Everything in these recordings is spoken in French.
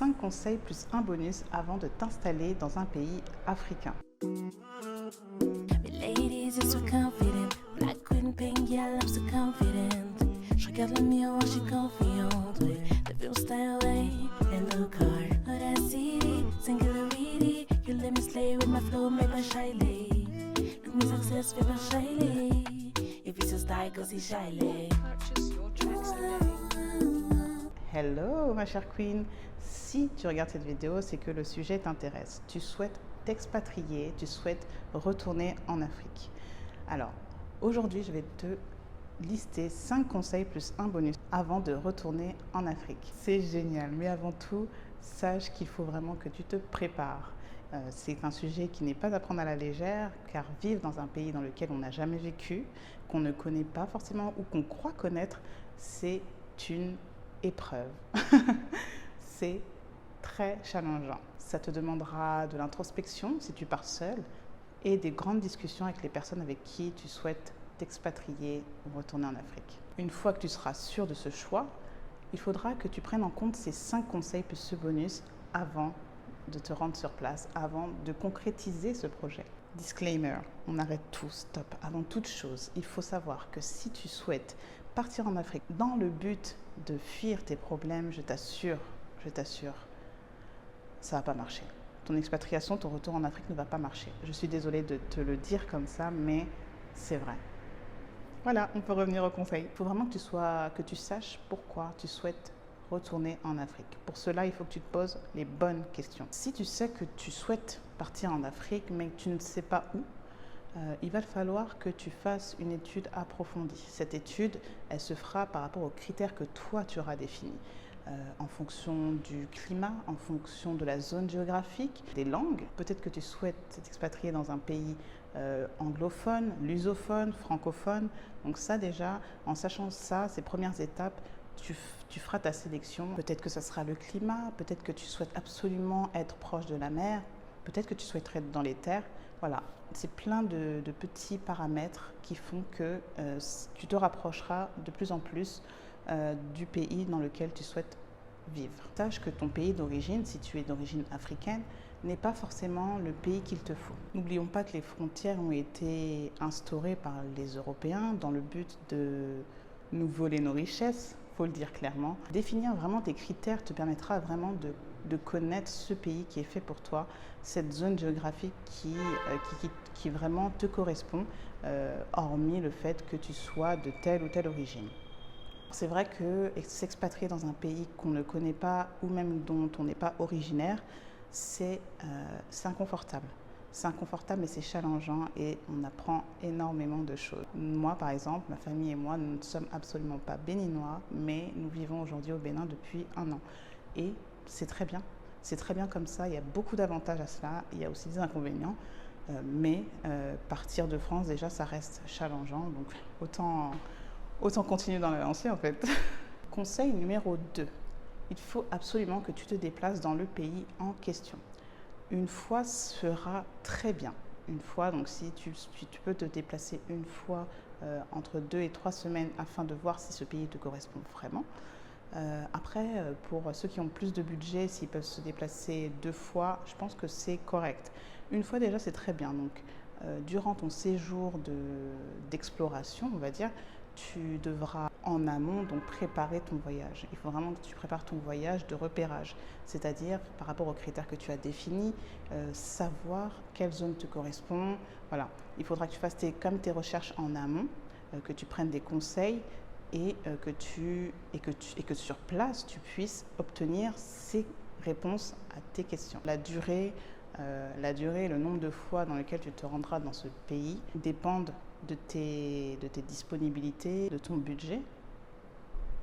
5 conseils plus un bonus avant de t'installer dans un pays africain. Ladies, you're so confident. Black queen, pink, girl, I'm so confident. Je regarde le miroir, je suis confiante. Ouais. The real style, and the car. Audacity, singularity. You let me slay with my flow, make my shyly. Look me success, feel my shyly. If it's a style, go see shyly. Purchase your tracks today. Hello ma chère queen, si tu regardes cette vidéo, c'est que le sujet t'intéresse. Tu souhaites t'expatrier, tu souhaites retourner en Afrique. Alors, aujourd'hui, je vais te lister 5 conseils plus un bonus avant de retourner en Afrique. C'est génial, mais avant tout, sache qu'il faut vraiment que tu te prépares. C'est un sujet qui n'est pas à prendre à la légère, car vivre dans un pays dans lequel on n'a jamais vécu, qu'on ne connaît pas forcément ou qu'on croit connaître, c'est une épreuve. C'est très challengeant. Ça te demandera de l'introspection si tu pars seul et des grandes discussions avec les personnes avec qui tu souhaites t'expatrier ou retourner en Afrique. Une fois que tu seras sûr de ce choix, il faudra que tu prennes en compte ces 5 conseils plus ce bonus avant de te rendre sur place, avant de concrétiser ce projet. Disclaimer, on arrête tout, stop. Avant toute chose, il faut savoir que si tu souhaites partir en Afrique dans le but de fuir tes problèmes, je t'assure, ça ne va pas marcher. Ton expatriation, ton retour en Afrique ne va pas marcher. Je suis désolée de te le dire comme ça, mais c'est vrai. Voilà, on peut revenir au conseil. Il faut vraiment que tu saches pourquoi tu souhaites retourner en Afrique. Pour cela, il faut que tu te poses les bonnes questions. Si tu sais que tu souhaites partir en Afrique, mais que tu ne sais pas où, il va falloir que tu fasses une étude approfondie. Cette étude, elle se fera par rapport aux critères que toi, tu auras définis. En fonction du climat, en fonction de la zone géographique, des langues. Peut-être que tu souhaites t'expatrier dans un pays anglophone, lusophone, francophone. Donc ça déjà, en sachant ça, ces premières étapes, tu feras ta sélection. Peut-être que ça sera le climat, peut-être que tu souhaites absolument être proche de la mer, peut-être que tu souhaiterais être dans les terres. Voilà, c'est plein de petits paramètres qui font que tu te rapprocheras de plus en plus du pays dans lequel tu souhaites vivre. Sache que ton pays d'origine, si tu es d'origine africaine, n'est pas forcément le pays qu'il te faut. N'oublions pas que les frontières ont été instaurées par les Européens dans le but de nous voler nos richesses, il faut le dire clairement. Définir vraiment tes critères te permettra vraiment de connaître ce pays qui est fait pour toi, cette zone géographique qui vraiment te correspond, hormis le fait que tu sois de telle ou telle origine. C'est vrai que s'expatrier dans un pays qu'on ne connaît pas ou même dont on n'est pas originaire, c'est inconfortable. C'est inconfortable et c'est challengeant et on apprend énormément de choses. Moi, par exemple, ma famille et moi, nous ne sommes absolument pas béninois, mais nous vivons aujourd'hui au Bénin depuis 1 an. Et c'est très bien. C'est très bien comme ça. Il y a beaucoup d'avantages à cela. Il y a aussi des inconvénients. Mais partir de France, déjà, ça reste challengeant. Donc, autant continuer dans la lancée, en fait. Conseil numéro 2. Il faut absolument que tu te déplaces dans le pays en question. Une fois sera très bien. Une fois, donc si tu peux te déplacer une fois entre 2 et 3 semaines afin de voir si ce pays te correspond vraiment. Après, pour ceux qui ont plus de budget, s'ils peuvent se déplacer 2 fois, je pense que c'est correct. Une fois déjà, c'est très bien. Donc, durant ton séjour d'exploration, on va dire, tu devras en amont donc préparer ton voyage. Il faut vraiment que tu prépares ton voyage de repérage, c'est-à-dire par rapport aux critères que tu as définis, savoir quelle zone te correspond. Voilà, il faudra que tu fasses tes recherches en amont, que tu prennes des conseils et que sur place tu puisses obtenir ces réponses à tes questions. La durée et le nombre de fois dans lesquelles tu te rendras dans ce pays dépendent de tes disponibilités, de ton budget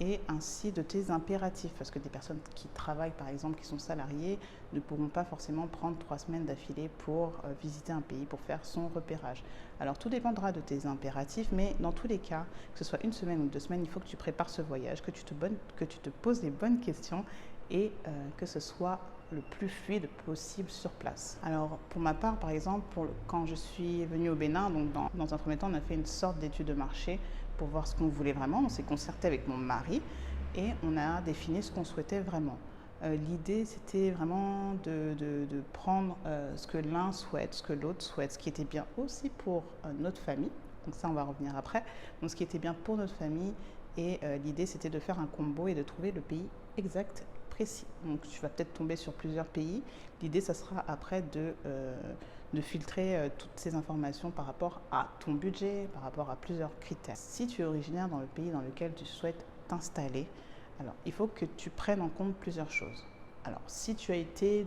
et ainsi de tes impératifs. Parce que des personnes qui travaillent, par exemple, qui sont salariées, ne pourront pas forcément prendre 3 semaines d'affilée pour visiter un pays, pour faire son repérage. Alors tout dépendra de tes impératifs, mais dans tous les cas, que ce soit 1 semaine ou 2 semaines, il faut que tu prépares ce voyage, que tu te poses les bonnes questions et que ce soit le plus fluide possible sur place. Alors pour ma part, par exemple, quand je suis venue au Bénin, donc dans un premier temps, on a fait une sorte d'étude de marché pour voir ce qu'on voulait vraiment. On s'est concerté avec mon mari et on a défini ce qu'on souhaitait vraiment. L'idée, c'était vraiment de prendre ce que l'un souhaite, ce que l'autre souhaite, ce qui était bien aussi pour notre famille. Donc ça, on va revenir après. Donc ce qui était bien pour notre famille. Et l'idée, c'était de faire un combo et de trouver le pays exact, précis. Donc tu vas peut-être tomber sur plusieurs pays. L'idée, ça sera après de filtrer toutes ces informations par rapport à ton budget, par rapport à plusieurs critères. Si tu es originaire dans le pays dans lequel tu souhaites t'installer, alors il faut que tu prennes en compte plusieurs choses. Alors si tu as été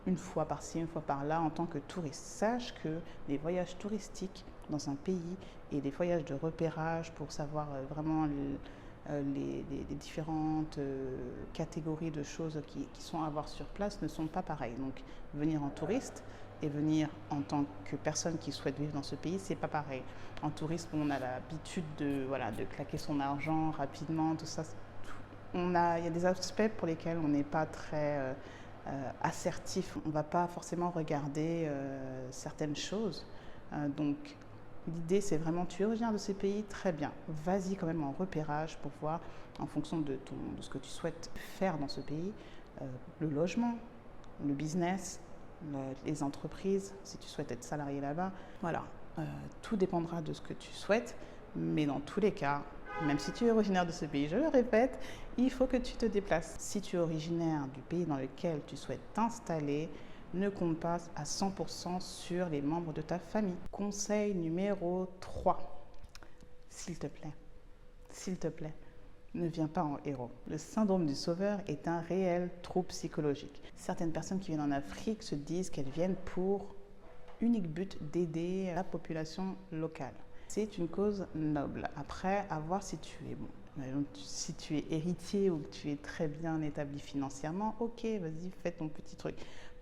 une fois par-ci, une fois par-là en tant que touriste, sache que les voyages touristiques dans un pays et les voyages de repérage pour savoir vraiment les différentes catégories de choses qui sont à voir sur place ne sont pas pareilles. Donc venir en touriste et venir en tant que personne qui souhaite vivre dans ce pays, c'est pas pareil. En tourisme, on a l'habitude de claquer son argent rapidement, tout ça. Il y a des aspects pour lesquels on n'est pas très assertif. On ne va pas forcément regarder certaines choses. Donc l'idée, c'est vraiment, tu es originaire de ces pays, très bien. Vas-y quand même en repérage pour voir, en fonction de ce que tu souhaites faire dans ce pays, le logement, le business, les entreprises, si tu souhaites être salarié là-bas. Voilà, tout dépendra de ce que tu souhaites, mais dans tous les cas, même si tu es originaire de ce pays, je le répète, il faut que tu te déplaces. Si tu es originaire du pays dans lequel tu souhaites t'installer, ne compte pas à 100% sur les membres de ta famille. Conseil numéro 3, s'il te plaît, ne viens pas en héros. Le syndrome du sauveur est un réel trouble psychologique. Certaines personnes qui viennent en Afrique se disent qu'elles viennent pour unique but d'aider la population locale. C'est une cause noble. Après, à voir si tu es bon. Si tu es héritier ou que tu es très bien établi financièrement, ok, vas-y, fais ton petit truc.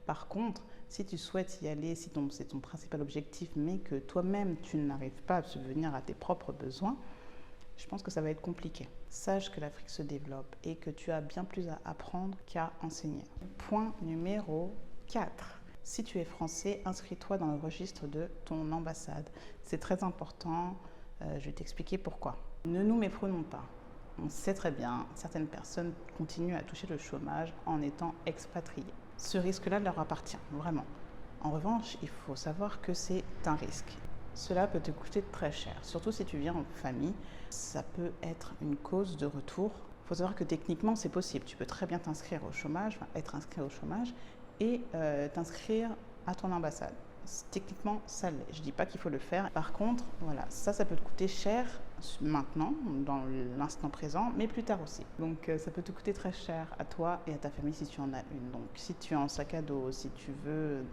Par contre, si tu souhaites y aller, si c'est ton principal objectif, mais que toi-même, tu n'arrives pas à subvenir à tes propres besoins, je pense que ça va être compliqué. Sache que l'Afrique se développe et que tu as bien plus à apprendre qu'à enseigner. Point numéro 4. Si tu es français, inscris-toi dans le registre de ton ambassade. C'est très important, je vais t'expliquer pourquoi. Ne nous méprenons pas. On sait très bien, certaines personnes continuent à toucher le chômage en étant expatriées. Ce risque-là leur appartient, vraiment. En revanche, il faut savoir que c'est un risque. Cela peut te coûter très cher, surtout si tu viens en famille. Ça peut être une cause de retour. Il faut savoir que techniquement, c'est possible. Tu peux très bien t'inscrire au chômage, être inscrit au chômage et t'inscrire à ton ambassade. Techniquement, ça l'est. Je ne dis pas qu'il faut le faire. Par contre, voilà, ça peut te coûter cher maintenant, dans l'instant présent, mais plus tard aussi. Donc, ça peut te coûter très cher à toi et à ta famille si tu en as une. Donc, si tu es en sac à dos, si tu veux,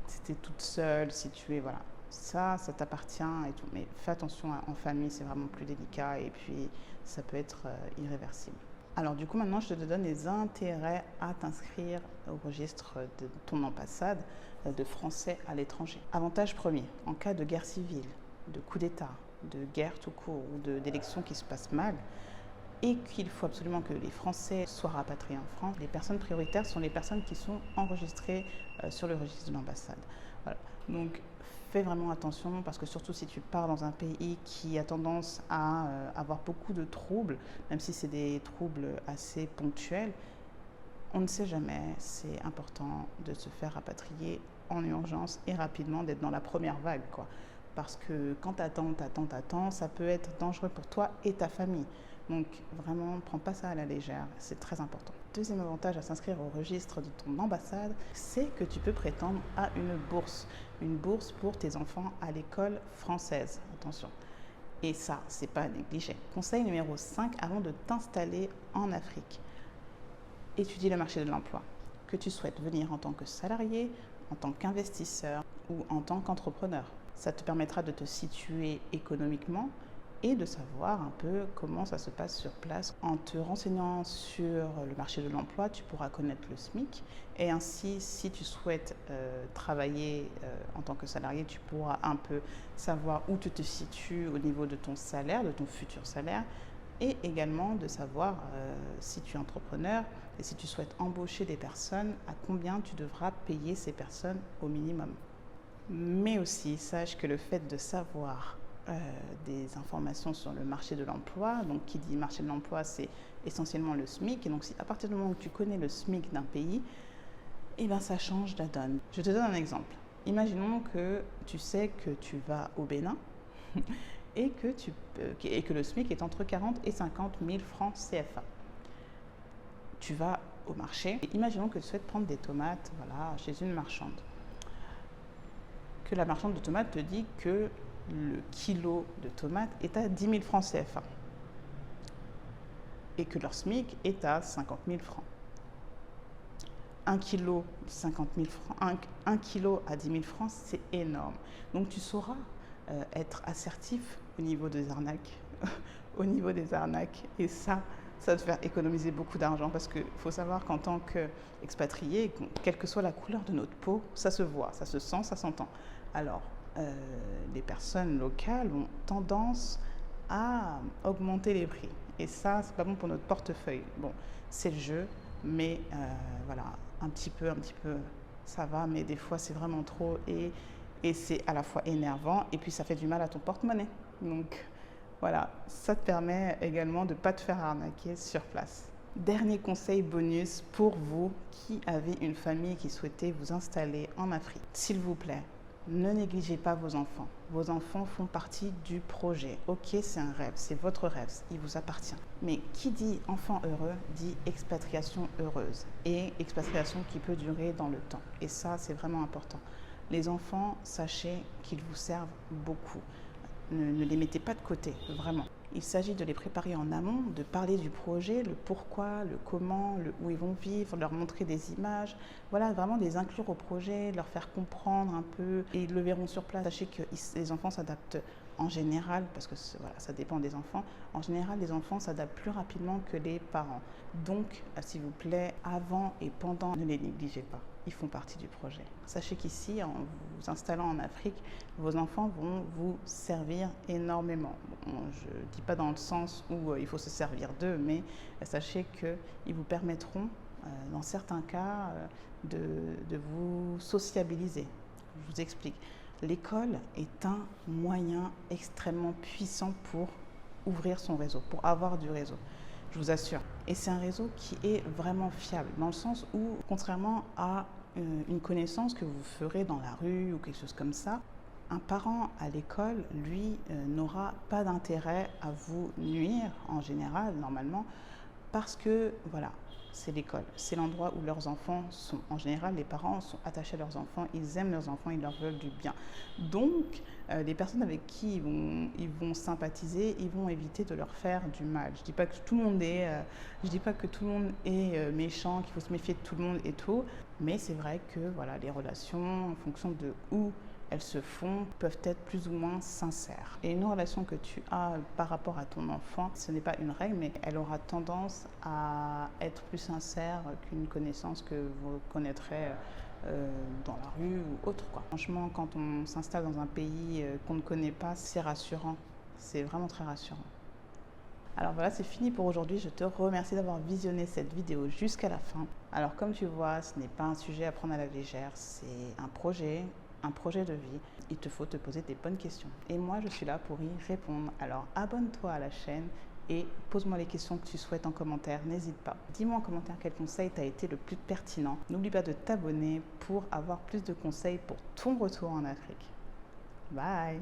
si tu es toute seule, si tu es, voilà, ça t'appartient et tout. Mais fais attention, en famille, c'est vraiment plus délicat et puis ça peut être irréversible. Alors du coup, maintenant, je te donne les intérêts à t'inscrire au registre de ton ambassade de Français à l'étranger. Avantage premier, en cas de guerre civile, de coup d'État, de guerre tout court ou d'élections qui se passent mal, et qu'il faut absolument que les Français soient rapatriés en France, les personnes prioritaires sont les personnes qui sont enregistrées sur le registre de l'ambassade. Voilà. Donc, fais vraiment attention parce que surtout si tu pars dans un pays qui a tendance à avoir beaucoup de troubles, même si c'est des troubles assez ponctuels, on ne sait jamais, c'est important de se faire rapatrier en urgence et rapidement, d'être dans la première vague, quoi. Parce que quand t'attends, ça peut être dangereux pour toi et ta famille. Donc vraiment, ne prends pas ça à la légère, c'est très important. Deuxième avantage à s'inscrire au registre de ton ambassade, c'est que tu peux prétendre à une bourse pour tes enfants à l'école française. Attention. Et ça, c'est pas à négliger. Conseil numéro 5, avant de t'installer en Afrique, étudie le marché de l'emploi. Que tu souhaites venir en tant que salarié, en tant qu'investisseur ou en tant qu'entrepreneur. Ça te permettra de te situer économiquement et de savoir un peu comment ça se passe sur place. En te renseignant sur le marché de l'emploi, tu pourras connaître le SMIC et ainsi, si tu souhaites travailler en tant que salarié, tu pourras un peu savoir où tu te situes au niveau de ton salaire, de ton futur salaire, et également de savoir si tu es entrepreneur et si tu souhaites embaucher des personnes, à combien tu devras payer ces personnes au minimum. Mais aussi, sache que le fait de savoir des informations sur le marché de l'emploi. Donc, qui dit marché de l'emploi, c'est essentiellement le SMIC. Et donc, à partir du moment où tu connais le SMIC d'un pays, eh bien, ça change la donne. Je te donne un exemple. Imaginons que tu sais que tu vas au Bénin et que le SMIC est entre 40 et 50 000 francs CFA. Tu vas au marché et imaginons que tu souhaites prendre des tomates, voilà, chez une marchande. Que la marchande de tomates te dit que le kilo de tomates est à 10 000 francs CFA et que leur SMIC est à 50 000 francs. 1 kilo, 50 000 francs, 1 kilo à 10 000 francs, c'est énorme. Donc tu sauras être assertif au niveau des arnaques, au niveau des arnaques. Et ça va te faire économiser beaucoup d'argent parce qu'il faut savoir qu'en tant qu'expatrié, quelle que soit la couleur de notre peau, ça se voit, ça se sent, ça s'entend. Alors, les personnes locales ont tendance à augmenter les prix. Et ça, c'est pas bon pour notre portefeuille. Bon, c'est le jeu, mais voilà, un petit peu, ça va, mais des fois, c'est vraiment trop et c'est à la fois énervant et puis ça fait du mal à ton porte-monnaie. Donc, voilà, ça te permet également de ne pas te faire arnaquer sur place. Dernier conseil bonus pour vous qui avez une famille qui souhaitait vous installer en Afrique. S'il vous plaît, ne négligez pas vos enfants. Vos enfants font partie du projet. Ok, c'est un rêve, c'est votre rêve, il vous appartient. Mais qui dit enfant heureux dit expatriation heureuse et expatriation qui peut durer dans le temps. Et ça, c'est vraiment important. Les enfants, sachez qu'ils vous servent beaucoup. Ne les mettez pas de côté, vraiment. Il s'agit de les préparer en amont, de parler du projet, le pourquoi, le comment, où ils vont vivre, leur montrer des images. Voilà, vraiment les inclure au projet, leur faire comprendre un peu et ils le verront sur place. Sachez que les enfants s'adaptent en général, parce que voilà, ça dépend des enfants. En général, les enfants s'adaptent plus rapidement que les parents. Donc, s'il vous plaît, avant et pendant, ne les négligez pas. Ils font partie du projet. Sachez qu'ici, en vous installant en Afrique, vos enfants vont vous servir énormément. Bon, je ne dis pas dans le sens où il faut se servir d'eux, mais sachez qu'ils vous permettront, dans certains cas, de vous sociabiliser. Je vous explique. L'école est un moyen extrêmement puissant pour ouvrir son réseau, pour avoir du réseau. Je vous assure. Et c'est un réseau qui est vraiment fiable, dans le sens où, contrairement à une connaissance que vous ferez dans la rue ou quelque chose comme ça, un parent à l'école, lui, n'aura pas d'intérêt à vous nuire, en général, normalement, parce que, voilà, c'est l'école, c'est l'endroit où leurs enfants sont. En général, les parents sont attachés à leurs enfants, ils aiment leurs enfants, ils leur veulent du bien. Donc, les personnes avec qui ils vont sympathiser, ils vont éviter de leur faire du mal. Je dis pas que tout le monde est, méchant, qu'il faut se méfier de tout le monde et tout, mais c'est vrai que voilà, les relations, en fonction de où elles se font, peuvent être plus ou moins sincères. Et une relation que tu as par rapport à ton enfant, ce n'est pas une règle, mais elle aura tendance à être plus sincère qu'une connaissance que vous connaîtrez dans la rue ou autre, quoi. Franchement, quand on s'installe dans un pays qu'on ne connaît pas, c'est rassurant. C'est vraiment très rassurant. Alors voilà, c'est fini pour aujourd'hui. Je te remercie d'avoir visionné cette vidéo jusqu'à la fin. Alors comme tu vois, ce n'est pas un sujet à prendre à la légère, c'est un projet de vie. Il te faut te poser des bonnes questions. Et moi, je suis là pour y répondre. Alors abonne-toi à la chaîne et pose-moi les questions que tu souhaites en commentaire. N'hésite pas. Dis-moi en commentaire quel conseil t'a été le plus pertinent. N'oublie pas de t'abonner pour avoir plus de conseils pour ton retour en Afrique. Bye!